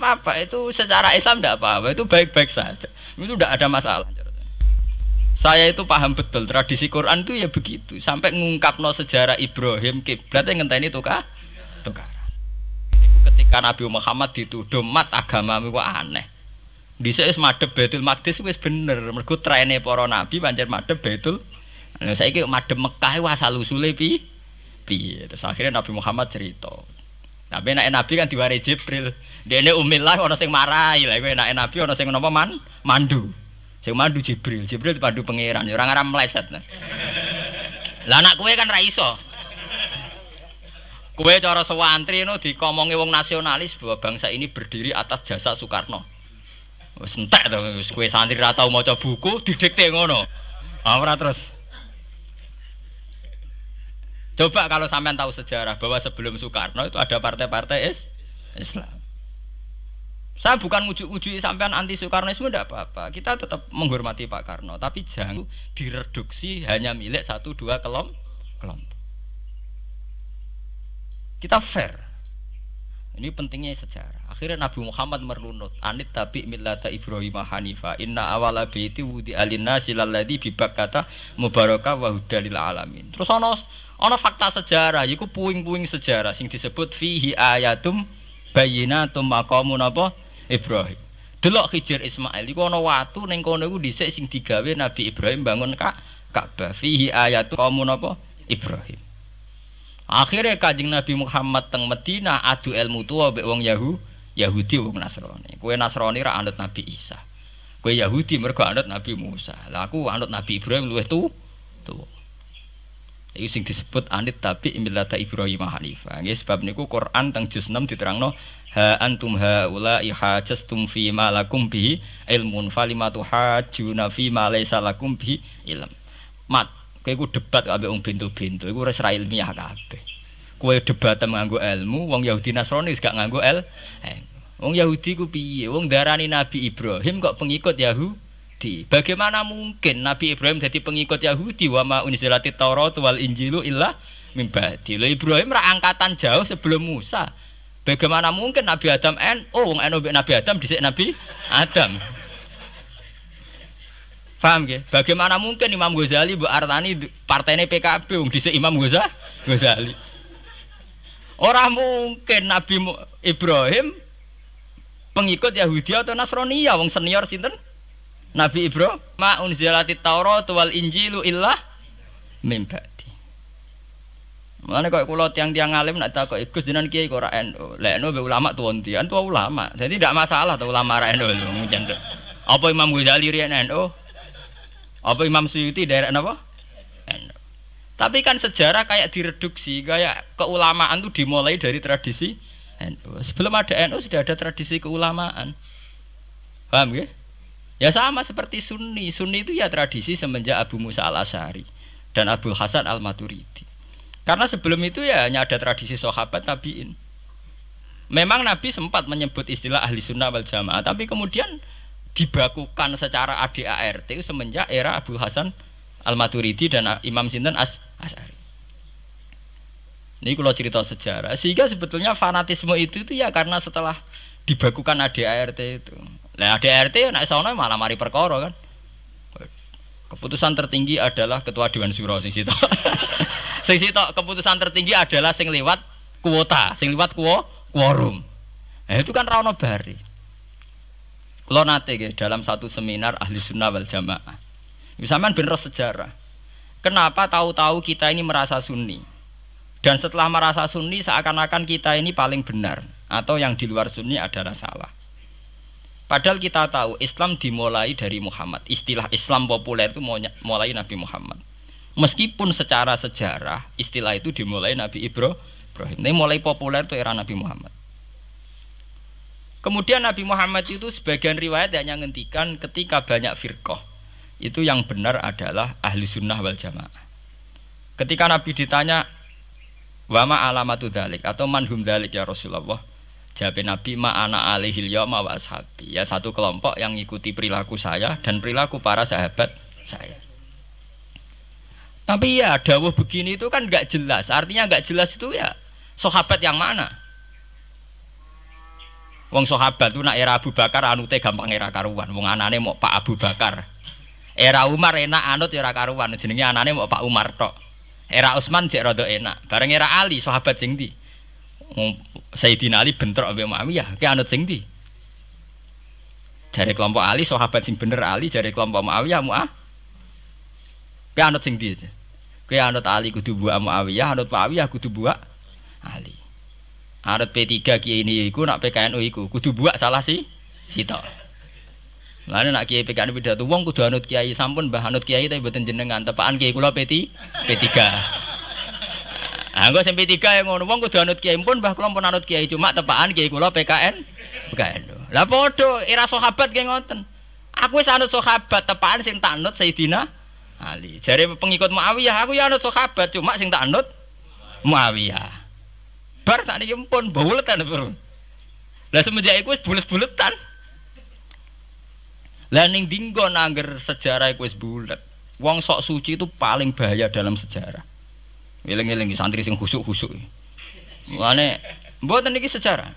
apa-apa, itu secara Islam tidak apa-apa, itu baik-baik saja, itu tidak ada masalah. Saya itu paham betul tradisi Quran itu ya begitu, sampai ngungkapno sejarah Ibrahim kiblat yang ngenteni tukar. Ketika Nabi Muhammad dituduh mat agamamu kok aneh. Dhisik wis madhep Baitul Maqdis wis bener, mergo trene para nabi pancen madhep Baitul. Lah saiki madhep Mekah wae asal usule piye. Terus akhirnya Nabi Muhammad cerita. Tapi nek nabi kan diwari Jibril. Dene umillah ana sing marahi. Lah kowe nek nabi ana sing napa mandu. Sing mandu Jibril dipandu pangeran, ya ora ngarep meleset. Lah anak kowe kan ra iso. Kowe cara sewantri no dikomongi wong nasionalis bahwa bangsa ini berdiri atas jasa Soekarno. Wis entek to, wis kowe santri ra tau maca buku didikte ngono. Ora terus. Coba kalau sampean tahu sejarah bahwa sebelum Soekarno itu ada partai-partai Islam. Saya bukan ngujuk-ngujuk sampean anti Soekarnoisme, tidak apa-apa. Kita tetap menghormati Pak Karno, tapi jangan direduksi hanya milik 1-2 kelompok. Kita fair. Ini pentingnya sejarah. Akhirnya Nabi Muhammad merlunut, anit tabi millata Ibrahim hanifa. Inna awala baiti wudi alinnasi lalladzi bibakkata mubaraka wa hudalil alamin. Terus ana fakta sejarah, yiku puing-puing sejarah sing disebut fihi ayatum bayyinatum maqamun apa Ibrahim. Delok Khidir Ismail iku ana watu ning kono iku dhisik sing digawe Nabi Ibrahim bangun Ka'bah. Fihi ayatu qaumun apa Ibrahim. Akhirnya Kanjeng Nabi Muhammad teng Madinah adu ilmu tuwa mbek wong Yahudi wong Nasrani. Kowe Nasrani ra anut Nabi Isa. Kowe Yahudi mergo anut Nabi Musa. Lah aku anut Nabi Ibrahim luwih tuwa. Iki sing disebut anit tabi millata Ibrahim hanifa. Nggih sebab niku Quran teng juz 6 diterangno ha antum haula ihajastum fi ma lakum bihi ilmun falimatu hajuna fi ma laysa lakum bihi ilm. Mat, kowe iku debat ambek wong bintu-bintu iku wis ra ilmiah kabeh. Kowe debat nganggo ilmu, wong Yahudi Nasrani wis gak nganggo wong Yahudi ku piye? Wong darani Nabi Ibrahim kok pengikut Yahudi. Bagaimana mungkin Nabi Ibrahim jadi pengikut Yahudi? Wa ma unzilatit Taurat wal Injilu illa min ba'di. Ibrahim ra angkatan jauh sebelum Musa. Bagaimana mungkin Nabi Adam wong Nabi Adam dhisik Nabi Adam. Paham nggih? Bagaimana mungkin Imam Ghazali mbok artani partene PKB wong dhisik Imam Ghazali. Ora mungkin Nabi Ibrahim pengikut Yahudi atau Nasrani ya wong senior sinten? Nabi Ibrahim ma unzilatit Taurat wal Injilu illa min ba'di. Mulane kok kula tiang-tiang alim nek takok Gus jenengan kiai kok ora NU. Lek NU be ulama tuwon tian tuwa ulama. Jadi tidak masalah tuh ulama ra NU lho mungkin. Apa Imam Ghazali riyen NU? Apa Imam Suyuti daerah napa? NU. Tapi kan sejarah kayak direduksi, kayak keulamaan tuh dimulai dari tradisi NU. Sebelum ada NU sudah ada tradisi keulamaan. Paham nggih? Ya sama seperti Sunni. Sunni itu ya tradisi semenjak Abu Musa al-Asy'ari dan Abdul Hasan al-Maturidi. Karena sebelum itu ya hanya ada tradisi sahabat tabi'in. Memang Nabi sempat menyebut istilah ahli sunnah wal jamaah, tapi kemudian dibakukan secara ADART itu semenjak era Abdul Hasan al-Maturidi dan Imam Sinten Asy'ari. Ini kalau cerita sejarah, sehingga sebetulnya fanatisme itu ya karena setelah dibakukan ADART itu. Nah ADART nek sono malah mari perkara kan. Keputusan tertinggi adalah ketua Dewan Syuro sing sitok. Sing sitok keputusan tertinggi adalah sing liwat kuota, sing liwat quorum. Nah itu kan ra ono bari. Kula nate nggih dalam satu seminar ahli sunnah wal jamaah. Sampeyan bener sejarah. Kenapa tahu-tahu kita ini merasa sunni? Dan setelah merasa sunni seakan-akan kita ini paling benar atau yang di luar sunni adalah salah. Padahal kita tahu Islam dimulai dari Muhammad. Istilah Islam populer itu mulai Nabi Muhammad. Meskipun secara sejarah istilah itu dimulai Nabi Ibrahim. Ini mulai populer itu era Nabi Muhammad. Kemudian Nabi Muhammad itu sebagian riwayat hanya ngendikan ketika banyak firqah. Itu yang benar adalah ahli sunnah wal jamaah. Ketika Nabi ditanya wama alamatu dzalik atau manhum dzalik ya Rasulullah. Jawab Nabi ma'ana alihil yawma wa ashabi. Ya satu kelompok yang mengikuti perilaku saya dan perilaku para sahabat saya. Tapi ya dawuh begini itu kan enggak jelas. Artinya enggak jelas itu ya sahabat yang mana? Wong sahabat tuh nak era Abu Bakar anute gampang era karuan. Wong anane mau Pak Abu Bakar. Era Umar enak anut era karuan. Jenenge anane mau Pak Umar tok. Era Utsman jek rada enak. Bareng era Ali sahabat sing ndi? Sayyidina Ali bentrok ambek Muawiyah. Ki anut sing ndi? Jare kelompok Ali sahabat sing bener Ali, jare kelompok Muawiyah Ki anut sing ndi? Ki anut Ali kudu buak Muawiyah, anut Muawiyah kudu buak Ali. Anut P3 kiai ini iku nak PKNU iku kudu buak salah sitok. Lane nak kiai PKNU pidato wong kudu anut kiai sampun mbah anut kiai tapi mboten jenengan tepaan kiai kula P3. Anggo sing P3 yang ngono wong kudu anut kiai pun mbah kula pun anut kiai cuma tepaan kiai kula PKNU. Lah padha era sahabat ki ngoten. Aku wis anut sahabat tepaan sing tak anut Sayyidina Ali. Jare pengikut Muawiyah aku ya anut sahabat cuma sing tak anut Muawiyah. Bar sakniki pun buletan bro. Lah semenjak iku wis bulet-buletan. Lah ning dinggon angger sejarah iku wis bulet. Wong sok suci itu paling bahaya dalam sejarah. Eling-eling santri sing khusuk-khusuk. Mulane mboten niki sejarah.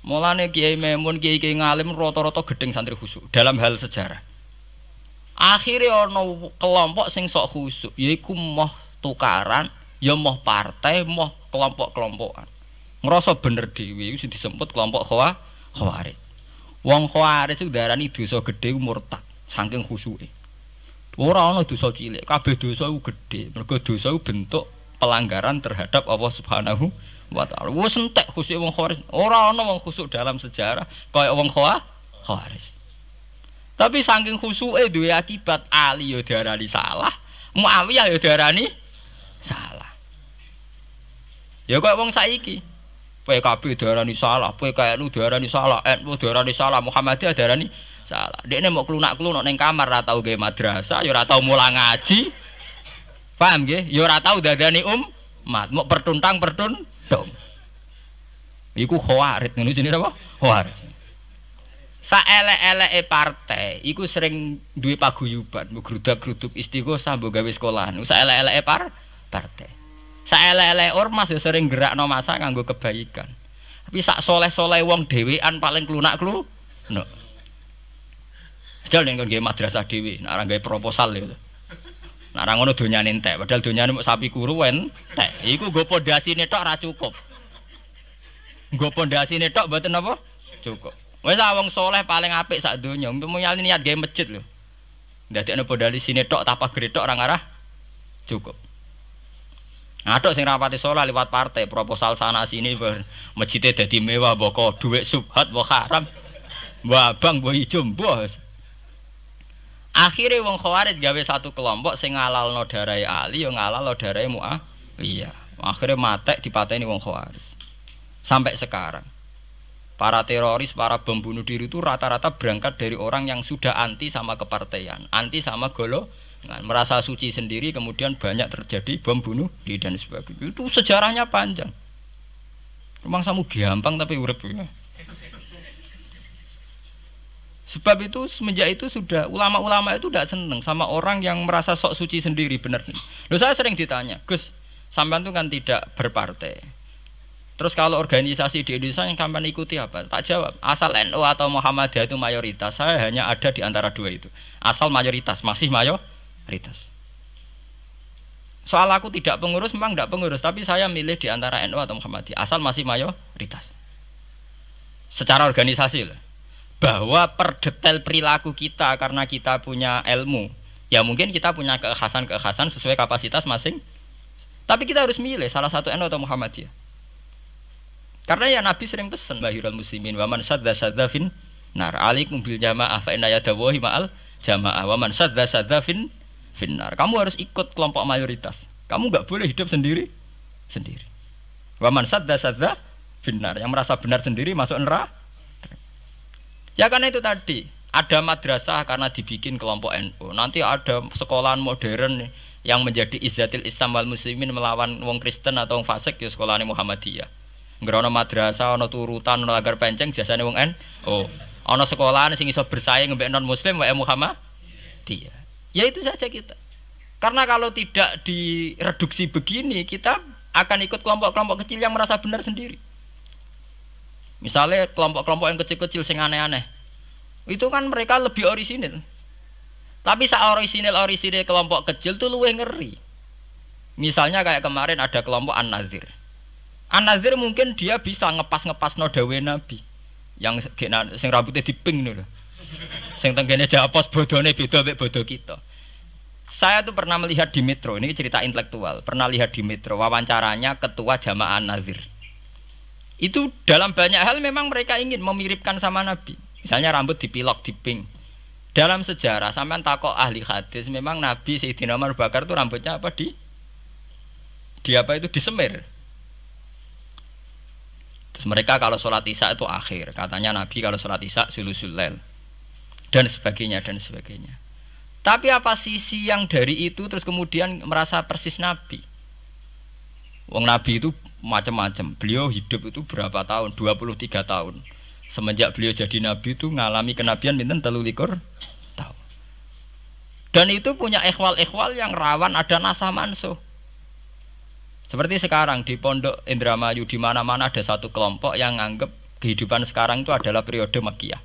Mulane Kiai Memun, kiai-kiai ngalim rata-rata gedeng santri khusuk dalam hal sejarah. Akhirnya ana kelompok sing sok khusuk, yaiku moh tukaran, ya moh partai, moh kelompok-kelompokan. Ngerasa bener dhewe iku sing disebut kelompok Khawarij. Wong Khawarij iku darani dosa gedhe murtad saking khusuke. Ora ana dosa cilik, kabeh dosa iku gedhe. Mergo dosa iku bentuk pelanggaran terhadap Allah Subhanahu wa taala. Wis entek khusuk wong Khawarij. Ora ana wong khusuk dalam sejarah kaya wong Khawarij. Tapi saking khusuke duwe akibat Ali ya diarani salah, Muawiyah ya diarani salah. Ya kok wong saiki PKB diarani salah, PKNU diarani salah, NU diarani salah, Muhammadiyah diarani salah. Dekne mau klunak-klunuk ning kamar ora tau gawe madrasah, ya ora tau mulang ngaji. Paham nggih? Ya ora tau dadani umat, mau pertuntang-pertuntung. Iku Khawarij, ngono jenenge apa? Khawarij. Saelek-eleke partai iku sering duwe paguyuban, mbok grudak-gruduk Istighosah mbok gawe sekolahan. Saelek-eleke partai. Saelek-elek ormas ya sering gerakno masa kanggo kebaikan. Tapi sak soleh-soleh wong dhewean paling klunak-klunuk. Padahal nek nggawe madrasah dhewe, nek ora gawe proposal lho. Nek ora ngono donyane entek, padahal donyane mung sapi kuru entek. Iku nggo pondasine tok ora cukup. Nggo pondasine tok mboten apa? Cukup. Wis wong soleh paling apik sak donya, mulyane niat gawe masjid lho. Ndadekno pondasine tok tapak gretok ora ngarah cukup. Aduk sing rapati soleh liwat partai proposal sana sini masjidnya dadi mewah mbok dhuwit subhat mbok haram mbok abang mbok ijo mbok. Akhire wong Khawarij gawe satu kelompok sing ngalalno darahe Ali ya ngalalno darahe Muawiyah. Akhire matek dipateni wong Khawarij. Sampai sekarang para teroris, para bom bunuh diri itu rata-rata berangkat dari orang yang sudah anti sama kepartaian, anti sama merasa suci sendiri, kemudian banyak terjadi bom bunuh diri dan sebagainya. Itu sejarahnya panjang. Memang samu gampang tapi urip ya. Sebab itu semenjak itu sudah ulama-ulama itu tidak seneng sama orang yang merasa sok suci sendiri benar. Loh saya sering ditanya, Gus, sampean itu kan tidak berpartai. Terus kalau organisasi di Indonesia yang sampean ikuti apa? Tak jawab, asal NU atau Muhammadiyah itu mayoritas, saya hanya ada di antara dua itu. Asal mayoritas, masih mayoritas. Soal aku tidak pengurus, memang tidak pengurus, tapi saya milih di antara NU atau Muhammadiyah, asal masih mayoritas. Secara organisasi lah. Bahwa per detail perilaku kita karena kita punya ilmu, ya mungkin kita punya keekhasan sesuai kapasitas masing. Tapi kita harus milih salah satu NU atau Muhammadiyah. Karena ya Nabi sering pesan bahirul muslimin wa man sadza fin nar alaikum bil jamaah fa inna yadawahi ma'al jamaah wa man sadza fin nar. Kamu harus ikut kelompok mayoritas. Kamu enggak boleh hidup sendiri. Wa man sadza fin nar, yang merasa benar sendiri masuk neraka. Ya karena itu tadi ada madrasah karena dibikin kelompok NU. Nanti ada sekolahan modern yang menjadi izzatil Islam wal muslimin melawan wong Kristen atau wong fasik ya sekolahane Muhammadiyah. Ngerono madrasah ana turutan ana agar penceng jasane wong NU. Ana sekolahan sing iso bersaing mbek non muslim wae Muhammadiyah. Ya itu saja kita. Karena kalau tidak direduksi begini kita akan ikut kelompok-kelompok kecil yang merasa benar sendiri. Misalnya kelompok-kelompok yang kecil-kecil sing aneh-aneh. Itu kan mereka lebih orisinil. Tapi orisinil kelompok kecil tuh luwih ngeri. Misalnya kayak kemarin ada kelompok An-Nazir. An-Nazir mungkin dia bisa ngepas no dawe Nabi. Yang sing rambutnya diping nih loh. Sing tenggene japos bodone beda mek bodo kita. Saya tuh pernah melihat di Metro, ini cerita intelektual. Pernah lihat di Metro wawancaranya ketua Jamaah An-Nazir. Itu dalam banyak hal memang mereka ingin memiripkan sama Nabi. Misalnya rambut dipilok, diping. Dalam sejarah sampean takok ahli hadis, memang Nabi Sayyidina Umar Bakar itu rambutnya apa di apa itu disemir. Terus mereka kalau sholat isya itu akhir, katanya Nabi kalau sholat isya sulusul lail dan sebagainya dan sebagainya. Tapi apa sisi yang dari itu terus kemudian merasa persis Nabi? Wong Nabi itu macam-macam. Beliau hidup itu berapa tahun? 23 tahun. Semenjak beliau jadi Nabi itu ngalami kenabian pinten 33 tahun. Dan itu punya ikhwal-ikhwal yang rawan ada nasah mansuh. Seperti sekarang di Pondok Indramayu di mana-mana ada satu kelompok yang anggap kehidupan sekarang itu adalah periode Makkiyah.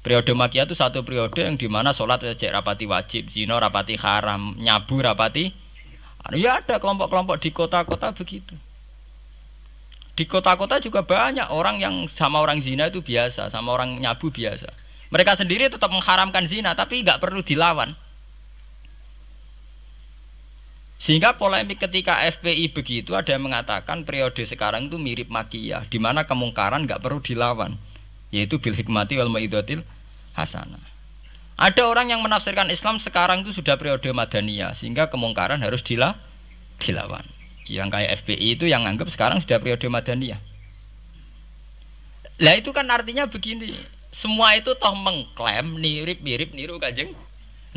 Periode Makkiyah itu satu periode yang dimana sholat cek rapati wajib, zina rapati haram, nyabu rapati. Ya ada kelompok-kelompok di kota-kota begitu. Di kota-kota juga banyak orang yang sama orang zina itu biasa, sama orang nyabu biasa. Mereka sendiri tetap mengharamkan zina, tapi nggak perlu dilawan. Sehingga polemik ketika FPI begitu ada yang mengatakan periode sekarang itu mirip Makkiyah, di mana kemungkaran nggak perlu dilawan, yaitu bil hikmati wal mau'izatil hasanah. Ada orang yang menafsirkan Islam sekarang itu sudah periode Madaniyah, sehingga kemungkaran harus dilawan. Yang kayak FPI itu yang anggap sekarang sudah periode Madaniyah. Lah itu kan artinya begini, semua itu toh mengklaim mirip-mirip niru Kanjeng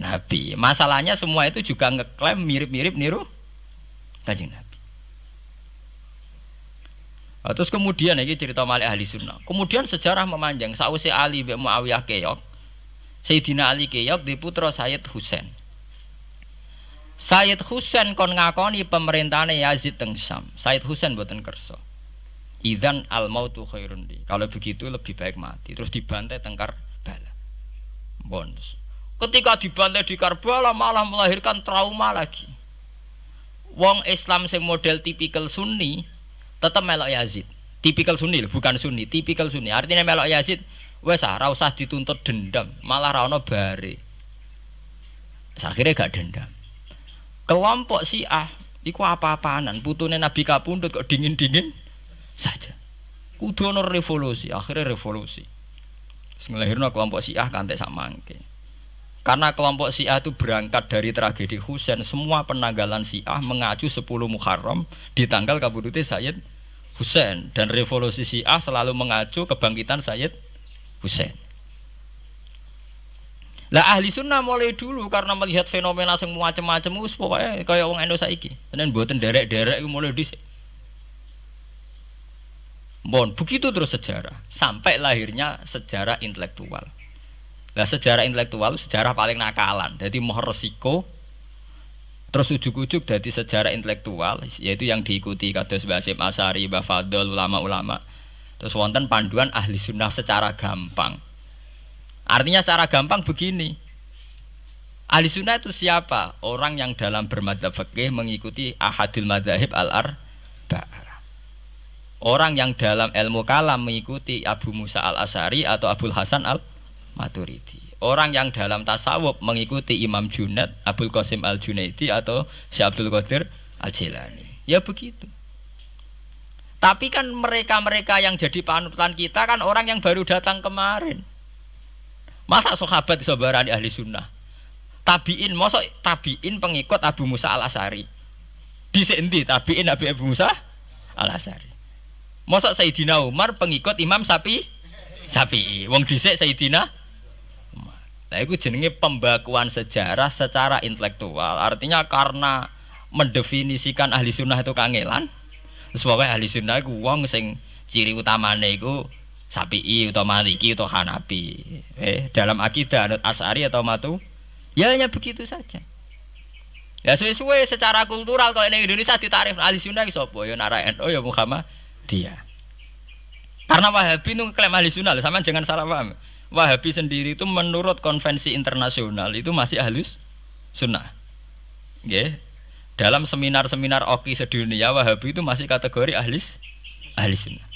Nabi. Masalahnya semua itu juga ngeklaim mirip-mirip niru Kanjeng Nabi. Terus kemudian ini cerita Malik ahli sunnah. Kemudian sejarah memanjang. Sausé Ali bin Muawiyah keok, Sayyidina Ali keok di putra Sayyid Husain. Sayyid Husain kon ngakoni pemerintahane Yazid teng Syam. Sayyid Husain mboten kersa. Idzan al mautu khairun li. Kalau begitu lebih baik mati. Terus dibantai teng Karbala. Bons. Ketika dibantai di Karbala malah melahirkan trauma lagi. Wong Islam sing model tipikal Sunni tetap melok Yazid. Tipikal Sunni bukan Sunni, tipikal Sunni. Artinya melok Yazid wes ora usah dituntut dendam, malah ra ono bare. Akhirnya gak dendam. Kelompok Syiah iku apa-apaanan, putune Nabi kapundhut kok dingin-dingin saja. Kudu ono revolusi, akhirnya revolusi. Sing nglahirno kelompok Syiah kanthi sak mangke. Karena kelompok Syiah itu berangkat dari tragedi Husain, semua penanggalan Syiah mengacu 10 Muharram di tanggal kabudute Sayyid Husain, dan revolusi Syiah selalu mengacu kebangkitan Sayyid Husain. Lah ahli sunnah mulai dulu karena melihat fenomena sing macam-macam wis pokoke kaya wong Indo saiki. Tenan mboten derek-derek mulai dhisik. Bon, begitu terus sejarah sampai lahirnya sejarah intelektual. Lah sejarah intelektual sejarah paling nakalan. Jadi moh resiko terus ujuk-ujuk dari sejarah intelektual yaitu yang diikuti kados Mbah Hasyim Asy'ari, Mbah Fadl, ulama-ulama. Terus wonten panduan ahli sunnah secara gampang. Artinya secara gampang begini, ahli sunnah itu siapa? Orang yang dalam bermadzhab fikih mengikuti ahadul madzahib al-arba'ah. Orang yang dalam ilmu kalam mengikuti Abu Musa al-Asy'ari atau Abul Hasan al-Maturidi. Orang yang dalam tasawuf mengikuti Imam Junaid, Abul Qasim al-Junaidi atau Syekh Abdul Qadir al-Jilani. Ya begitu. Tapi kan mereka-mereka yang jadi panutan kita kan orang yang baru datang kemarin. Masa sahabat disobarani ahli sunnah? Tabiin, masa tabiin pengikut Abu Musa al-Asy'ari? Dhisik endi tabiin Abu Musa al-Asy'ari? Masa Sayyidina Umar pengikut Imam Syafi'i? Wong dhisik Sayyidina Umar. Nah itu jenenge pembakuan sejarah secara intelektual. Artinya karena mendefinisikan ahli sunnah itu kangelan. Terus pokoknya ahli sunnah itu wong sing ciri utamanya itu Syafi'i atau Maliki atau Hanafi. Dalam akidah anut Asy'ari atau Matu, ya hanya begitu saja. Ya suwe-suwe secara kultural kalau di Indonesia ditarif ahli sunnah sapa ya NU ya Muhammadiyah. Karena Wahabi itu klaim ahli sunnah, sama jangan salah paham. Wahabi sendiri itu menurut konvensi internasional itu masih ahlus sunnah. Okay. Dalam seminar-seminar OKI sedunia Wahabi itu masih kategori ahli sunnah.